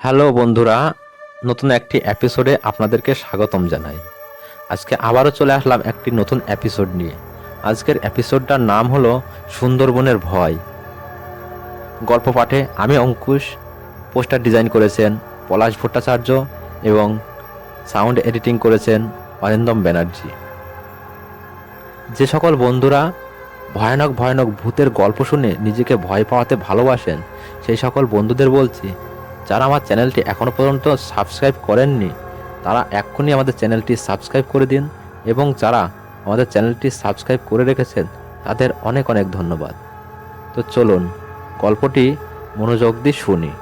Hello বন্ধুরা, নতুন একটি এপিসোডে আপনাদেরকে স্বাগতম জানাই। আজকে আবারও চলে আসলাম একটি নতুন এপিসোড নিয়ে। আজকের এপিসোডটার নাম হলো সুন্দরবনের ভয়। গল্প পাঠে আমি অঙ্কুশ, পোস্টার ডিজাইন করেছেন পলাশ ভট্টাচার্য এবং সাউন্ড এডিটিং করেছেন অরিন্দম ব্যানার্জি। যে সকল বন্ধুরা ভয়ানক ভয়ানক ভূতের গল্প শুনে নিজেকে ভয় পাওয়াতে ভালোবাসেন, সেই সকল বন্ধুদের বলছি, যারা আমার চ্যানেলটি এখনও পর্যন্ত সাবস্ক্রাইব করেননি তারা এক্ষুনি আমাদের চ্যানেলটি সাবস্ক্রাইব করে দিন, এবং যারা আমাদের চ্যানেলটি সাবস্ক্রাইব করে রেখেছেন তাদের অনেক অনেক ধন্যবাদ। তো চলুন গল্পটি মনোযোগ দিয়ে শুনি।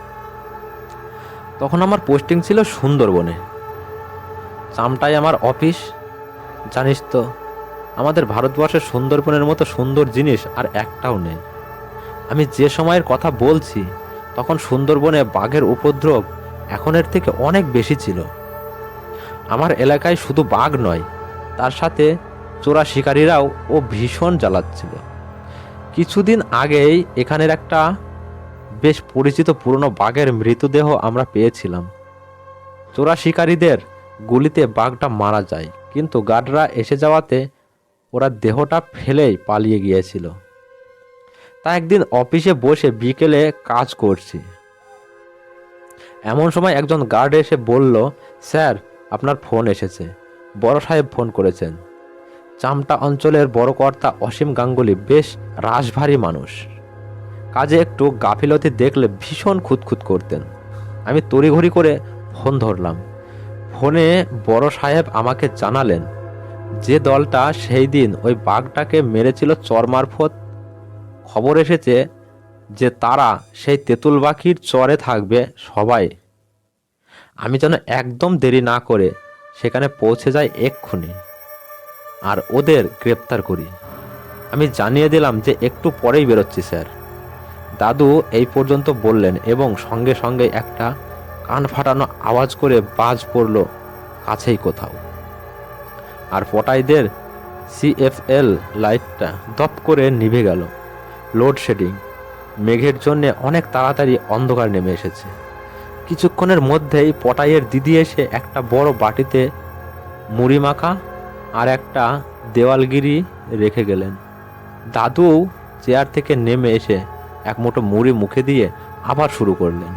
তখন আমার পোস্টিং ছিল সুন্দরবনে। চামটাই আমার অফিস। জানিস তো, আমাদের ভারতবর্ষের সুন্দরবনের মতো সুন্দর জিনিস আর একটাও নেই। আমি যে সময়ের কথা বলছি তখন সুন্দরবনে বাঘের উপদ্রব এখনের থেকে অনেক বেশি ছিল। আমার এলাকায় শুধু বাঘ নয়, তার সাথে চোরা শিকারীরাও ভীষণ জ্বালাচ্ছিল। কিছুদিন আগেই এখানের একটা বেশ পরিচিত পুরনো বাঘের মৃতদেহ আমরা পেয়েছিলাম। চোরা শিকারীদের গুলিতে বাঘটা মারা যায়, কিন্তু গার্ডরা এসে যাওয়াতে ওরা দেহটা ফেলেই পালিয়ে গিয়েছিল। তা একদিন অফিসে বসে বিকেলে কাজ করছি, এমন সময় একজন গার্ড এসে বলল, স্যার আপনার ফোন এসেছে, বড় সাহেব ফোন করেছেন। চামটা অঞ্চলের বড় কর্তা অসীম গাঙ্গুলি বেশ রাশভারী মানুষ। কাজে একটু গাফিলতি দেখলে ভীষণ খুঁতখুত করতেন। আমি তড়িঘড়ি করে ফোন ধরলাম। ফোনে বড় সাহেব আমাকে জানালেন যে দলটা সেই দিন ওই বাঘটাকে মেরেছিল চর মারফত, খবর এসেছে যে তারা সেই তেঁতুল পাখির চরে থাকবে সবাই। আমি যেন একদম দেরি না করে সেখানে পৌঁছে যাই এক্ষুনি, আর ওদের গ্রেপ্তার করি। আমি জানিয়ে দিলাম যে একটু পরেই বেরোচ্ছি স্যার। দাদু এই পর্যন্ত বললেন এবং সঙ্গে সঙ্গে একটা কান ফাটানো আওয়াজ করে বাজ পড়ল কাছেই কোথাও, আর পটাইদের সিএফএল লাইটটা দপ করে নিভে গেল। লোডশেডিং, মেঘের জন্যে অনেক তাড়াতাড়ি অন্ধকার নেমে এসেছে। কিছুক্ষণের মধ্যেই পটাইয়ের দিদি এসে একটা বড় বাটিতে মুড়ি মাখা আর একটা দেওয়ালগিরি রেখে গেলেন। দাদু চেয়ার থেকে নেমে এসে এক মুঠো মুড়ি মুখে দিয়ে আবার শুরু করলেন।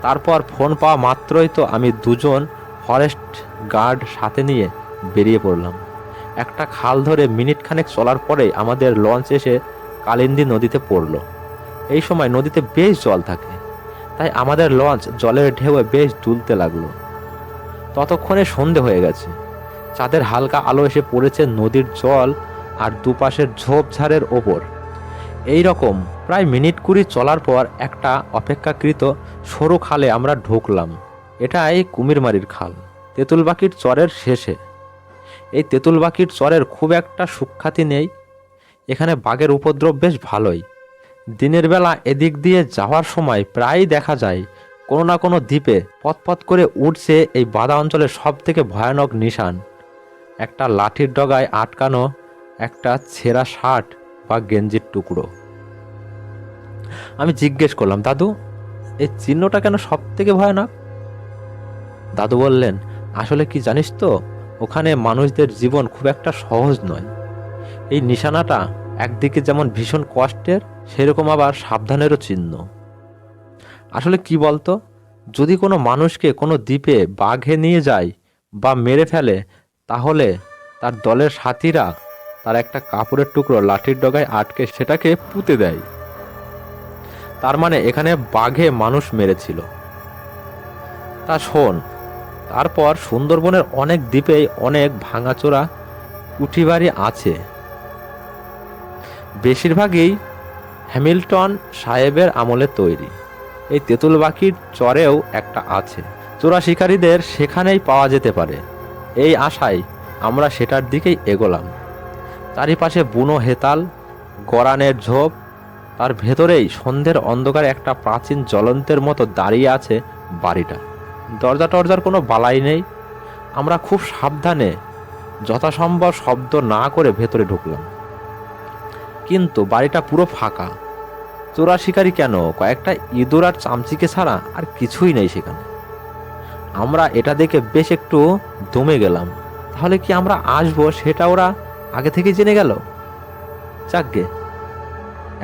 তারপর ফোন পাওয়া মাত্রই তো আমি দুজন ফরেস্ট গার্ড সাথে নিয়ে বেরিয়ে পড়লাম। একটা খাল ধরে মিনিট খানেক চলার পরেই আমাদের লঞ্চ এসে কালিন্দী নদীতে পড়ল। এই সময় নদীতে বেশ জল থাকে, তাই আমাদের লঞ্চ জলের ঢেউয়ে বেশ দুলতে লাগলো। ততক্ষণে সন্ধে হয়ে গেছে। চাঁদের হালকা আলো এসে পড়েছে নদীর জল আর দুপাশের ঝোপঝাড়ের ওপর। এই রকম প্রায় মিনিট 20 চলার পর একটা অপেক্ষাকৃত সরু খালে আমরা ঢুকলাম। এটাই কুমিরমারির খাল, তেঁতুলবাকির চরের শেষে। এই তেঁতুলবাকির চরের খুব একটা সুখ্যাতি নেই। এখানে বাঘের উপদ্রব বেশ ভালোই। দিনের বেলা এদিক দিয়ে যাওয়ার সময় প্রায়ই দেখা যায় কোনো না কোনো দ্বীপে পথ করে উঠছে এই বাদা অঞ্চলের সব থেকে ভয়ানক নিশান, একটা লাঠির ডগায় আটকানো একটা ছেঁড়া শার্ট বা গেঞ্জির টুকরো। আমি জিজ্ঞেস করলাম, দাদু এই চিহ্নটা কেন সব থেকে ভয়ানক? দাদু বললেন, আসলে কি জানিস তো, ওখানে মানুষদের জীবন খুব একটা সহজ নয়। এই নিশানাটা একদিকে যেমন ভীষণ কষ্টের, সেরকম আবার সাবধানেরও চিহ্ন। আসলে কি বলতো, যদি কোনো মানুষকে কোনো দ্বীপে বাঘে নিয়ে যায় বা মেরে ফেলে, তাহলে তার দলের সাথীরা তার একটা কাপড়ের টুকরো লাঠির ডগায় আটকে সেটাকে পুঁতে দেয়। তার মানে এখানে বাঘে মানুষ মেরেছিল। তা শোন, তারপর সুন্দরবনের অনেক দ্বীপেই অনেক ভাঙাচোরা কুঠিবাড়ি আছে। বেশিরভাগই হ্যামিল্টন সাহেবের আমলে তৈরি। এই তেঁতুলবাকির চরেও একটা আছে। চোরা শিকারীদের সেখানেই পাওয়া যেতে পারে, এই আশায় আমরা সেটার দিকেই এগোলাম। চারিপাশে বুনো হেতাল, গরানের ঝোপ, তার ভেতরেই সন্ধ্যের অন্ধকারে একটা প্রাচীন জ্বলন্তের মতো দাঁড়িয়ে আছে বাড়িটা। দরজা টরজার কোনো বালাই নেই। আমরা খুব সাবধানে যথাসম্ভব শব্দ না করে ভেতরে ঢুকলাম, কিন্তু বাড়িটা পুরো ফাঁকা। চোরা শিকারী কেন, কয়েকটা ইঁদুর আর চামচিকে ছাড়া আর কিছুই নেই সেখানে। আমরা এটা দেখে বেশ একটু দমে গেলাম। তাহলে কি আমরা আসবো সেটা ওরা আগে থেকে জেনে গেল? যাকগে,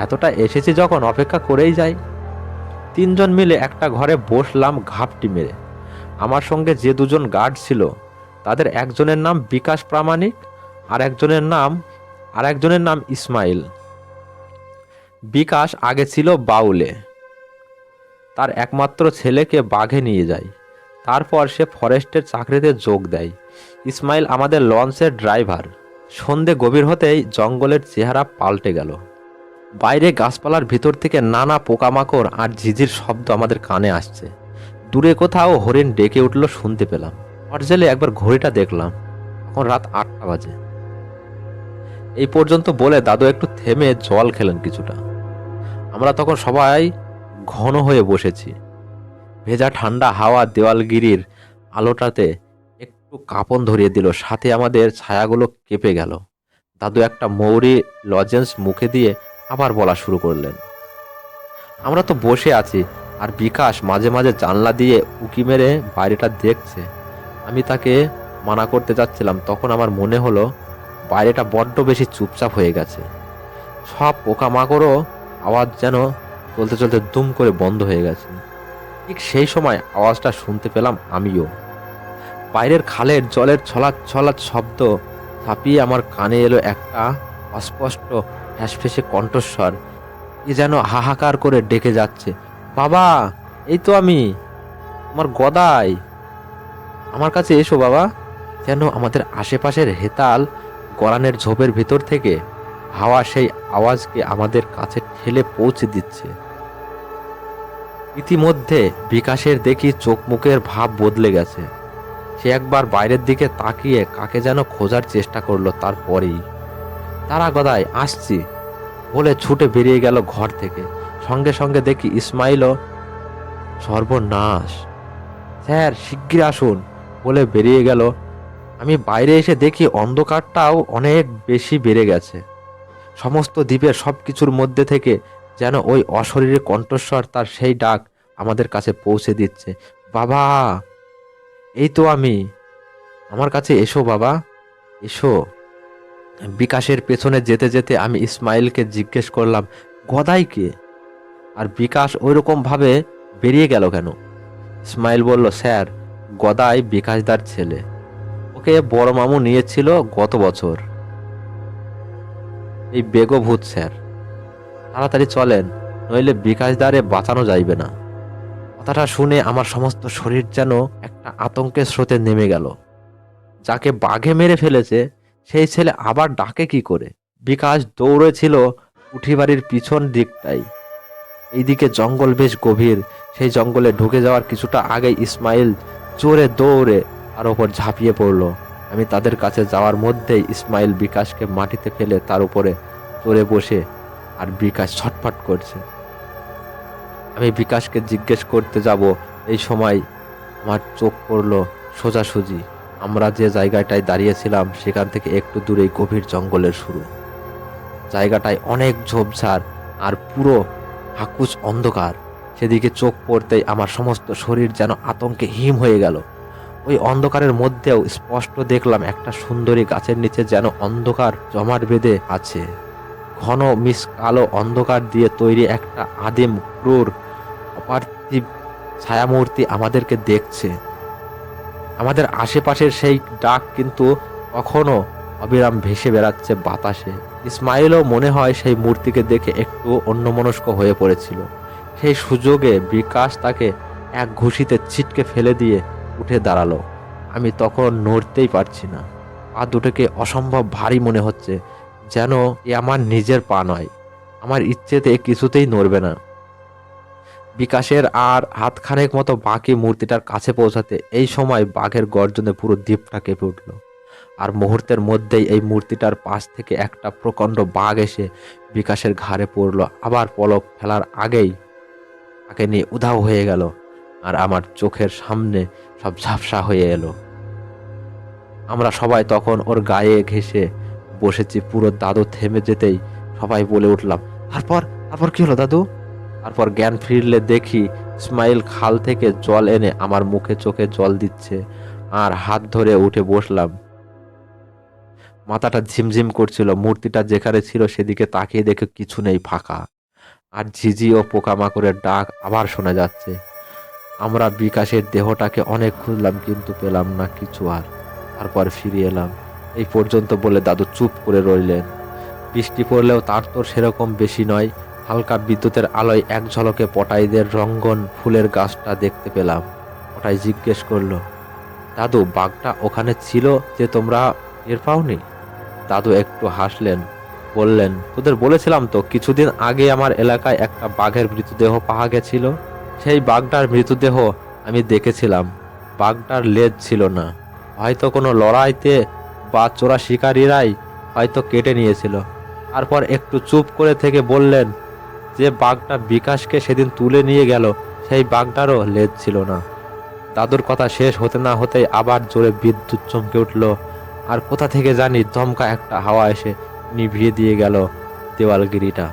এতটা এসেছি যখন অপেক্ষা করেই যাই। 3 জন মিলে একটা ঘরে বসলাম ঘাপটি মেরে। আমার সঙ্গে যে 2 জন গার্ড ছিল তাদের একজনের নাম বিকাশ প্রামাণিক আর একজনের নাম ইসমাইল। বিকাশ আগে ছিল বাউলে, তার একমাত্র ছেলেকে বাঘে নিয়ে যায়। তারপর সে ফরেস্টের চাকরিতে যোগ দেয়। ইসমাইল আমাদের লঞ্চের ড্রাইভার। সন্ধে গভীর হতেই জঙ্গলের চেহারা পাল্টে গেল। বাইরে গাছপালার ভিতর থেকে নানা পোকামাকড় আর ঝিঝির শব্দ আমাদের কানে আসছে। দূরে কোথাও হরিণ ডেকে উঠল শুনতে পেলাম। টর্চেলে একবার ঘড়িটা দেখলাম, এখন রাত 8টা বাজে। এই পর্যন্ত বলে দাদু একটু থেমে জল খেলেন কিছুটা। আমরা তখন সবাই ঘন হয়ে বসেছি। ভেজা ঠান্ডা হাওয়া দেওয়ালগিরির আলোটাতে একটু কাঁপন ধরিয়ে দিল, সাথে আমাদের ছায়াগুলো কেঁপে গেল। দাদু একটা মৌরি লজেন্স মুখে দিয়ে আবার বলা শুরু করলেন। আমরা তো বসে আছি, আর বিকাশ মাঝে মাঝে জানলা দিয়ে উঁকি মেরে বাইরেটা দেখছে। আমি তাকে মানা করতে যাচ্ছিলাম, তখন আমার মনে হলো বাইরেটা বড্ড বেশি চুপচাপ হয়ে গেছে। সব পোকামাকড়ও আওয়াজ যেন চলতে চলতে দুম করে বন্ধ হয়ে গেছে। ঠিক সেই সময় আওয়াজটা শুনতে পেলাম আমিও। বাইরের খালের জলের ছলাৎ ছলাৎ শব্দ ছাপিয়ে আমার কানে এলো একটা অস্পষ্ট ফ্যাসফেসে কণ্ঠস্বর। এ যেন হাহাকার করে ডেকে যাচ্ছে, বাবা, এই তো আমি, তোমার গদাই, আমার কাছে এসো বাবা। যেন আমাদের আশেপাশের হেতাল গরানের ঝোপের ভিতর থেকে হাওয়া সেই আওয়াজকে আমাদের কাছে ঠেলে পৌঁছে দিচ্ছে। ইতিমধ্যে বিকাশের দেখি চোখ মুখের ভাব বদলে গেছে। সে একবার বাইরের দিকে তাকিয়ে কাকে যেন খোঁজার চেষ্টা করলো। তারপরেই তারা গদাই, আসছি বলে ছুটে বেরিয়ে গেল ঘর থেকে। সঙ্গে সঙ্গে দেখি ইসমাইলও। সর্বনাশ, স্যার শিগগির আসুন বলে বেরিয়ে গেল। আমি বাইরে এসে দেখি অন্ধকারটাও অনেক বেশি বেড়ে গেছে। সমস্ত দ্বীপের সব কিছুর মধ্যে থেকে যেন ওই অশরীরী কণ্ঠস্বর তার সেই ডাক আমাদের কাছে পৌঁছে দিচ্ছে, বাবা, এই তো আমি, আমার কাছে এসো বাবা, এসো। বিকাশের পেছনে যেতে যেতে আমি ইসমাইলকে জিজ্ঞেস করলাম, গদাই কে? আর বিকাশ ওইরকম ভাবে বেরিয়ে গেল কেন? ইসমাইল বলল, স্যার, গদাই বিকাশদার ছেলে। ওকে বড় মামু নিয়েছিল গত বছর। এই বেগভূত স্যার, তাড়াতাড়ি চলেন, নইলে বিকাশদারে বাঁচানো যাইবে না। কথাটা শুনে আমার সমস্ত শরীর যেন একটা আতঙ্কের স্রোতে নেমে গেল। যাকে বাঘে মেরে ফেলেছে সেই ছেলে আবার ডাকে কি করে? বিকাশ দৌড়েছিল উঠিবাড়ির পিছন দিকটাই। এইদিকে জঙ্গল বেশ গভীর। সেই জঙ্গলে ঢুকে যাওয়ার কিছুটা আগে ইসমাইল জোরে দৌড়ে তার ওপর ঝাঁপিয়ে পড়ল। আমি তাদের কাছে যাওয়ার মধ্যেই ইসমাইল বিকাশকে মাটিতে ফেলে তার উপরে চড়ে বসে, আর বিকাশ ছটফট করছে। আমি বিকাশকে জিজ্ঞেস করতে যাব, এই সময় আমার চোখ পড়ল সোজাসুজি আমরা যে জায়গাটায় দাঁড়িয়েছিলাম সেখান থেকে একটু দূরেই গভীর জঙ্গলের শুরু। জায়গাটায় অনেক ঝোপঝাড় আর পুরো হাকুচ অন্ধকার। সেদিকে চোখ পড়তেই আমার সমস্ত শরীর যেন আতঙ্কে হিম হয়ে গেল। ওই অন্ধকারের মধ্যেও স্পষ্ট দেখলাম একটা সুন্দরী গাছের নিচে যেন অন্ধকার জমাট বেঁধে আছে। ঘন মিস কালো অন্ধকার দিয়ে তৈরি একটা আদিম ক্রূর অপার্থিব ছায়ামূর্তি আমাদেরকে দেখছে। আমাদের আশেপাশের সেই ডাক কিন্তু কখনো অবিরাম ভেসে বেড়াচ্ছে বাতাসে। ইসমাইলও মনে হয় সেই মূর্তিকে দেখে একটু অন্যমনস্ক হয়ে পড়েছিল। সেই সুযোগে বিকাশ তাকে এক ঘুষিতে ছিটকে ফেলে দিয়ে উঠে দাঁড়ালো। আমি তখন নড়তেই পারছি না। পা দুটোকে অসম্ভব ভারী মনে হচ্ছে, যেন এ আমার নিজের পা নয়। আমার ইচ্ছেতে কিছুতেই নড়বে না। বিকাশের আর হাতখানেক মতো বাকি মূর্তিটার কাছে পৌঁছাতে এই সময় বাঘের গর্জনে পুরো দ্বীপটা কেঁপে উঠল। আর মুহূর্তের মধ্যেই এই মূর্তিটার পাশ থেকে একটা প্রকাণ্ড বাঘ এসে বিকাশের ঘাড়ে পড়ল। আবার পলক ফেলার আগেই তাকে নিয়ে উধাও হয়ে গেল, আর আমার চোখের সামনে সব ঝাপসা হয়ে এলো। আমরা সবাই তখন ওর গায়ে ঘেঁষে বসেছি। পুরো দাদু থেমে যেতেই সবাই বলে উঠলাম, তারপর তারপর কি হলো দাদু? তারপর জ্ঞান ফিরলে দেখি ইসমাইল খাল থেকে জল এনে আমার মুখে চোখে জল দিচ্ছে আর হাত ধরে উঠে বসলাম। মাথাটা ঝিমঝিম করছিল। মূর্তিটা যেখানে ছিল সেদিকে তাকিয়ে দেখে কিছু নেই, ফাঁকা। আর ঝিঝি ও পোকামাকড়ের ডাক আবার শোনা যাচ্ছে। আমরা বিকাশের দেহটাকে অনেক খুঁজলাম কিন্তু পেলাম না কিছু আর। তারপর ফিরে এলাম। এই পর্যন্ত বলে দাদু চুপ করে রইলেন। বৃষ্টি পড়লেও তার তো সেরকম বেশি নয়। হালকা বিদ্যুতের আলোয় এক ঝলকে পটাইদের রঙ্গন ফুলের গাছটা দেখতে পেলাম। পটাই জিজ্ঞেস করলো, দাদু বাঘটা ওখানে ছিল যে তোমরা টের পাওনি? দাদু একটু হাসলেন, বললেন, তোদের বলেছিলাম তো কিছুদিন আগে আমার এলাকায় একটা বাঘের মৃতদেহ পাওয়া গেছিল। সেই বাঘটার মৃতদেহ আমি দেখেছিলাম। বাঘটার লেজ ছিল না, হয়তো কোনো লড়াইতে বা চোরা শিকারীরাই হয়তো কেটে নিয়েছিল। তারপর একটু চুপ করে থেকে বললেন, যে বাঘটা বিকাশকে সেদিন তুলে নিয়ে গেল সেই বাঘটারও লেজ ছিল না। দাদুর কথা শেষ হতে না হতেই আবার জোরে বিদ্যুৎ চমকে উঠল। আর কোথা থেকে জানি দমকা একটা হাওয়া এসে নিভিয়ে দিয়ে গেল দেওয়ালগিরিটা।